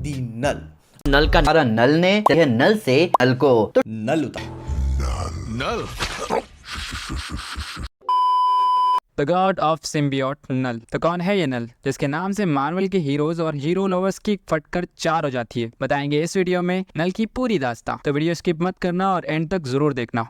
दी नल। नल का नारा नल ने यह नल से नल को तो नल उतार। नल। द गॉड ऑफ सिम्बियोट नल। तो कौन है ये नल जिसके नाम से मार्वल के हीरोज और हीरो लवर्स की फटकर चार हो जाती है? बताएंगे इस वीडियो में नल की पूरी दास्तां। तो वीडियो स्किप मत करना और एंड तक जरूर देखना।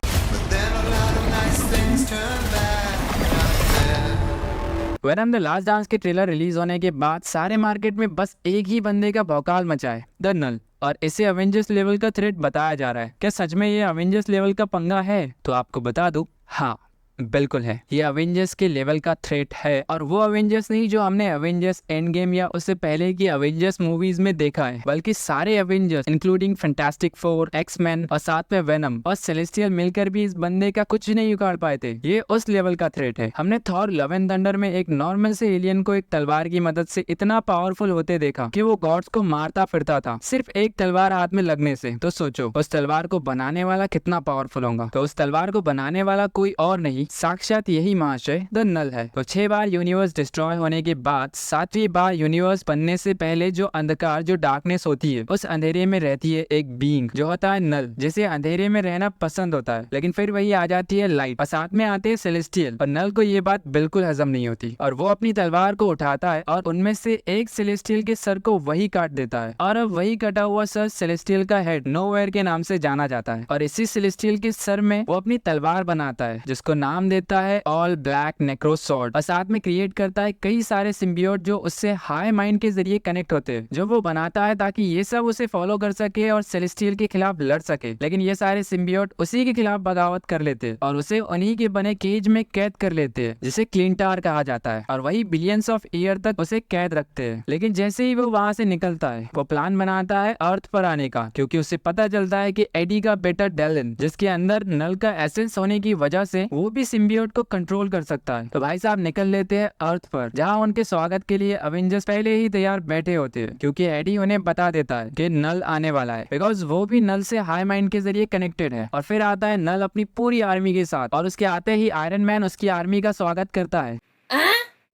वेनम द लास्ट डांस के ट्रेलर रिलीज होने के बाद सारे मार्केट में बस एक ही बंदे का भौकाल मचा है, द नल। और इसे अवेंजर्स लेवल का थ्रेट बताया जा रहा है। क्या सच में ये अवेंजर्स लेवल का पंगा है? तो आपको बता दूं, हाँ बिल्कुल है। ये अवेंजर्स के लेवल का थ्रेट है और वो अवेंजर्स नहीं जो हमने अवेंजर्स एंड गेम या उससे पहले की अवेंजर्स मूवीज में देखा है, बल्कि सारे Avengers including fantastic four, X Men और साथ में वेनम और सेलेस्टियल मिलकर भी इस बंदे का कुछ नहीं उखाड़ पाए थे। ये उस लेवल का थ्रेट है। हमने थॉर लव एंड थंडर में एक नॉर्मल से एलियन को एक तलवार की मदद से इतना पावरफुल होते देखा कि वो गॉड्स को मारता फिरता था सिर्फ एक तलवार हाथ में लगने से। तो सोचो उस तलवार को बनाने वाला कितना पावरफुल होगा। तो उस तलवार को बनाने वाला कोई और नहीं, साक्षात यही महाशय द नल है। तो 6 बार यूनिवर्स डिस्ट्रॉय होने के बाद 7वीं बार यूनिवर्स बनने से पहले जो अंधकार, जो डार्कनेस होती है, उस अंधेरे में रहती है एक बीइंग जो होता है नल, जिसे अंधेरे में रहना पसंद होता है। लेकिन फिर वही आ जाती है लाइट और साथ में आते हैं सेलेस्टियल। और नल को ये बात बिल्कुल हजम नहीं होती और वो अपनी तलवार को उठाता है और उनमें से एक सेलेस्टियल के सर को वही काट देता है। और अब वही कटा हुआ सर सेलेस्टियल का हेड नोवेयर के नाम से जाना जाता है। और इसी सेलेस्टियल के सर में वो अपनी तलवार बनाता है जिसको नाम देता है ऑल ब्लैक नेक्रो सॉर्ड। और साथ में क्रिएट करता है कई सारे सिम्बियोट जो उससे हाई माइंड के जरिए कनेक्ट होते हैं, जो वो बनाता है ताकि ये सब उसे फॉलो कर सके और सेलेस्टियल के खिलाफ लड़ सके। लेकिन ये सारे सिम्बियोट उसी के खिलाफ बगावत कर लेते हैं और उसे उन्हीं के बने केज में कैद कर लेते हैं जिसे क्लिंटार कहा जाता है। और वही बिलियंस ऑफ ईयर तक उसे कैद रखते हैं। लेकिन जैसे ही वो वहां से निकलता है वो प्लान बनाता है अर्थ पर आने का, क्योंकि उसे पता चलता है कि एडी का बेटा डेलिन, जिसके अंदर नल का एसेंस होने की वजह से वो भी सिम्बियोट को कंट्रोल कर सकता है। तो भाई साहब निकल लेते हैं अर्थ पर, जहां उनके स्वागत के लिए अवेंजर्स पहले ही तैयार बैठे होते हैं, क्योंकि एडी उन्हें बता देता है कि नल आने वाला है, बिकॉज वो भी नल से हाई माइंड के जरिए कनेक्टेड है। और फिर आता है नल अपनी पूरी आर्मी के साथ और उसके आते ही आयरन मैन उसकी आर्मी का स्वागत करता है।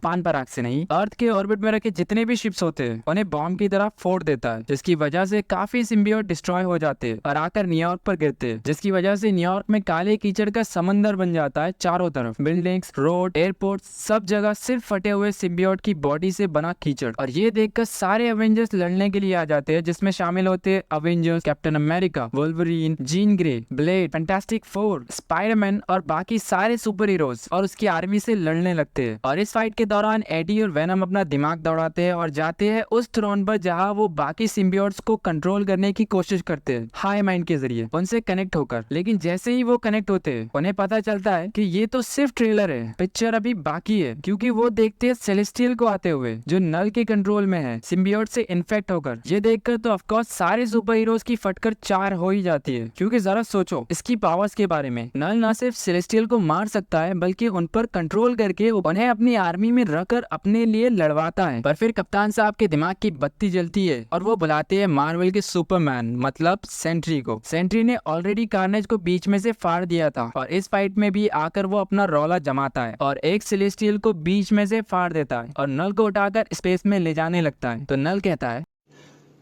पान पराग से नहीं, अर्थ के ऑर्बिट में रखे जितने भी शिप्स होते हैं उन्हें बॉम्ब की तरह फोड़ देता है, जिसकी वजह से काफी सिम्बियोट डिस्ट्रॉय हो जाते हैं और आकर न्यूयॉर्क पर गिरते हैं, जिसकी वजह से न्यूयॉर्क में काले कीचड़ का समंदर बन जाता है। चारों तरफ बिल्डिंग्स, रोड, एयरपोर्ट, सब जगह सिर्फ फटे हुए सिम्बियोट की बॉडी से बना कीचड़। और ये देखकर सारे अवेंजर्स लड़ने के लिए आ जाते हैं, जिसमें शामिल होते हैं Avengers, captain America, Wolverine, Jean Grey, blade, fantastic four, Spiderman और बाकी सारे सुपर हीरोज और उसकी आर्मी से लड़ने लगते हैं। और इस फाइट के दौरान एडी और वेनम अपना दिमाग दौड़ाते हैं और जाते हैं उस थ्रोन पर जहां वो बाकी सिम्बियोट्स को कंट्रोल करने की कोशिश करते हैं हाई माइंड के जरिए उनसे कनेक्ट होकर। लेकिन जैसे ही वो कनेक्ट होते हैं उन्हें पता चलता है कि ये तो सिर्फ ट्रेलर है, पिक्चर अभी बाकी है, क्योंकि वो देखते हैं सेलेस्टियल को आते हुए जो नल के कंट्रोल में है सिम्बियोट से इन्फेक्ट होकर। ये देखकर तो ऑफकोर्स सारे सुपर हीरोज की फटकर चार हो ही जाती है, क्योंकि जरा सोचो इसकी पावर्स के बारे में। नल ना सिर्फ सेलेस्टियल को मार सकता है बल्कि उन पर कंट्रोल करके उन्हें अपनी आर्मी में रखकर अपने लिए लड़वाता है। पर फिर कप्तान साहब के दिमाग की बत्ती जलती है और वो बुलाते हैं मार्वल के सुपरमैन मतलब सेंट्री को। सेंट्री ने ऑलरेडी कार्नेज को बीच में से फाड़ दिया था और इस फाइट में भी आकर वो अपना रौला जमाता है और एक सेलेस्टियल को बीच में से फाड़ देता है और नल को उठाकर स्पेस में ले जाने लगता है। तो नल कहता है,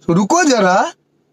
रुको जरा,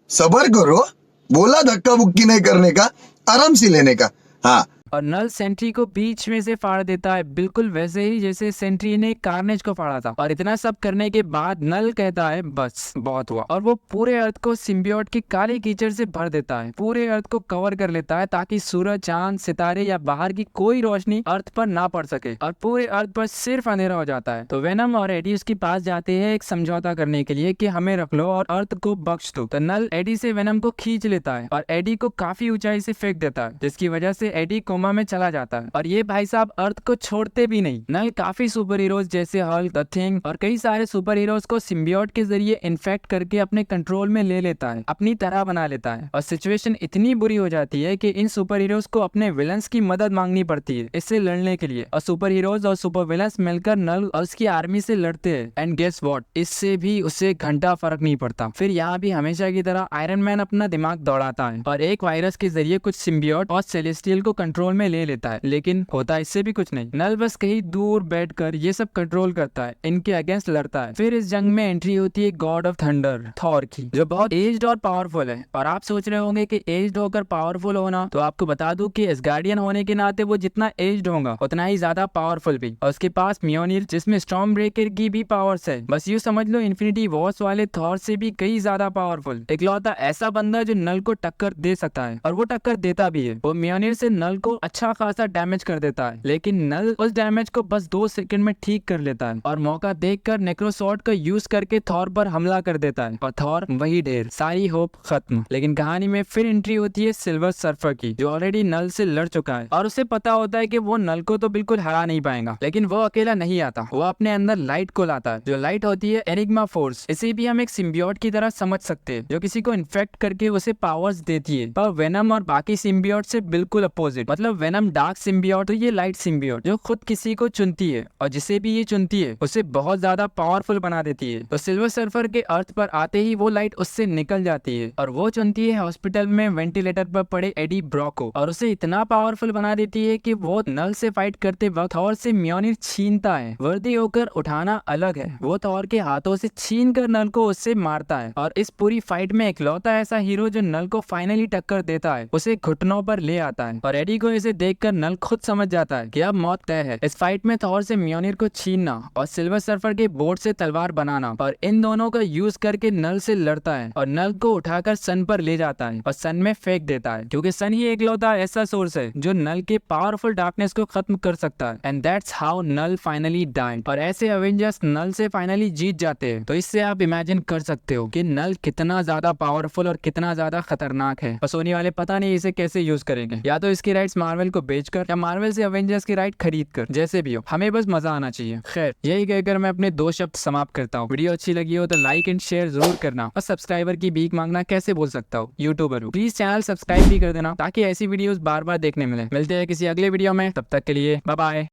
सब्र करो, बोला धक्का बुक्की नहीं करने का, आराम से लेने का। हाँ। और नल सेंट्री को बीच में से फाड़ देता है, बिल्कुल वैसे ही जैसे सेंट्री ने कार्नेज को फाड़ा था। और इतना सब करने के बाद नल कहता है बस बहुत हुआ, और वो पूरे अर्थ को सिम्बियोट की काली कीचड़ से भर देता है, पूरे अर्थ को कवर कर लेता है ताकि सूरज, चांद, सितारे या बाहर की कोई रोशनी अर्थ पर ना पड़ सके और पूरे अर्थ पर सिर्फ अंधेरा हो जाता है। तो वेनम और एडी उसके पास जाते हैं एक समझौता करने के लिए कि हमें रख लो और अर्थ को बख्श दो। तो नल एडी से वेनम को खींच लेता है और एडी को काफी ऊंचाई से फेंक देता है, जिसकी वजह से एडी कोमा में चला जाता है। और ये भाई साहब अर्थ को छोड़ते भी नहीं। नल काफी सुपर हीरोज जैसे हल्क, द थिंग और कई सारे सुपर हीरोज को सिम्बियोट के जरिए इन्फेक्ट करके अपने कंट्रोल में ले लेता है, अपनी तरह बना लेता है। और सिचुएशन इतनी बुरी हो जाती है कि इन सुपर हीरोज को अपने विलन्स की मदद मांगनी पड़ती है इससे लड़ने के लिए। और सुपर हीरोज और सुपर विलन्स मिलकर नल और उसकी आर्मी से लड़ते हैं। एंड गेस व्हाट, इससे भी उसे घंटा फर्क नहीं पड़ता। फिर यहाँ भी हमेशा की तरह आयरन मैन अपना दिमाग दौड़ाता है और एक वायरस के जरिए कुछ सिम्बियोट और सेलेस्टियल को कंट्रोल कंट्रोल में ले लेता है, लेकिन होता इससे भी कुछ नहीं। नल बस कहीं दूर बैठकर ये सब कंट्रोल करता है, इनके अगेंस्ट लड़ता है। फिर इस जंग में एंट्री होती है गॉड ऑफ थंडर थॉर की, जो बहुत एज्ड और पावरफुल है। और आप सोच रहे होंगे कि एज्ड होकर पावरफुल होना, तो आपको बता दूं कि एसगार्डियन होने के नाते वो जितना एज्ड होगा उतना ही ज्यादा पावरफुल भी। और उसके पास म्योनिर, जिसमें स्टॉर्म ब्रेकर की भी पावर्स है। बस यूं समझ लो इन्फिनिटी वॉर्स वाले थॉर से भी कई ज्यादा पावरफुल, इकलौता ऐसा बंदा जो नल को टक्कर दे सकता है, और वो टक्कर देता भी है। वो म्योनिर से नल को अच्छा खासा डैमेज कर देता है, लेकिन नल उस डैमेज को बस 2 सेकंड में ठीक कर लेता है और मौका देखकर नेक्रोसॉर्ड का यूज करके थॉर पर हमला कर देता है। और थॉर वही ढेर, सारी होप खत्म। लेकिन कहानी में फिर एंट्री होती है सिल्वर सर्फर की, जो ऑलरेडी नल से लड़ चुका है और उसे पता होता है कि वो नल को तो बिल्कुल हरा नहीं पाएगा। लेकिन वो अकेला नहीं आता, वो अपने अंदर लाइट को लाता है, जो लाइट होती है एनिग्मा फोर्स। इसे भी हम एक सिम्बियोट की तरह समझ सकते हैं, जो किसी को इन्फेक्ट करके उसे पावर्स देती है। पर वेनम और बाकी सिम्बियोट से बिल्कुल अपोजिट। मतलब वेनम डार्क सिम्बियोट, तो ये लाइट सिम्बियोट जो खुद किसी को चुनती है, और जिसे भी ये चुनती है उसे बहुत ज्यादा पावरफुल बना देती है। तो सिल्वर सर्फर के अर्थ पर आते ही वो लाइट उससे निकल जाती है और वो चुनती है हॉस्पिटल में वेंटिलेटर पर पड़े एडी ब्रॉक को, और उसे इतना पावरफुल बना देती है कि वो नल से फाइट करते वक्त थॉर से म्योनिर छीनता है। वर्दी होकर उठाना अलग है, वो थॉर के हाथों से छीन कर नल को उससे मारता है। और इस पूरी फाइट में इकलौता ऐसा हीरो जो नल को फाइनली टक्कर देता है, उसे घुटनों पर ले आता है। और एडी को इसे देखकर नल खुद समझ जाता है कि अब मौत तय है। इस फाइट में थॉर से म्योनिर को छीनना और सिल्वर सर्फर के बोर्ड से तलवार बनाना, और इन दोनों का यूज करके नल से लड़ता है और नल को उठाकर सन पर ले जाता है और सन में फेंक देता है, क्योंकि सन ही इकलौता ऐसा सोर्स है जो नल के पावरफुल डार्कनेस को खत्म कर सकता है। And that's how null finally died. और ऐसे अवेंजर्स नल से फाइनली जीत जाते हैं। तो इससे आप इमेजिन कर सकते हो कि नल कितना ज्यादा पावरफुल और कितना ज्यादा खतरनाक है। और सोनी वाले पता नहीं इसे कैसे यूज करेंगे, या तो इसकी राइट्स मार्वल को बेचकर या मार्वल से अवेंजर्स की राइट खरीद कर, जैसे भी हो, हमें बस मजा आना चाहिए। खैर, यही कहकर मैं अपने 2 शब्द समाप्त करता हूँ। वीडियो अच्छी लगी हो तो लाइक एंड शेयर जरूर करना, और सब्सक्राइबर की भीख मांगना कैसे बोल सकता हूँ, यूट्यूबर हूँ। प्लीज चैनल सब्सक्राइब भी कर देना ताकि ऐसी वीडियोस बार बार देखने मिले। मिलते हैं किसी अगले वीडियो में, तब तक के लिए बाय बाय।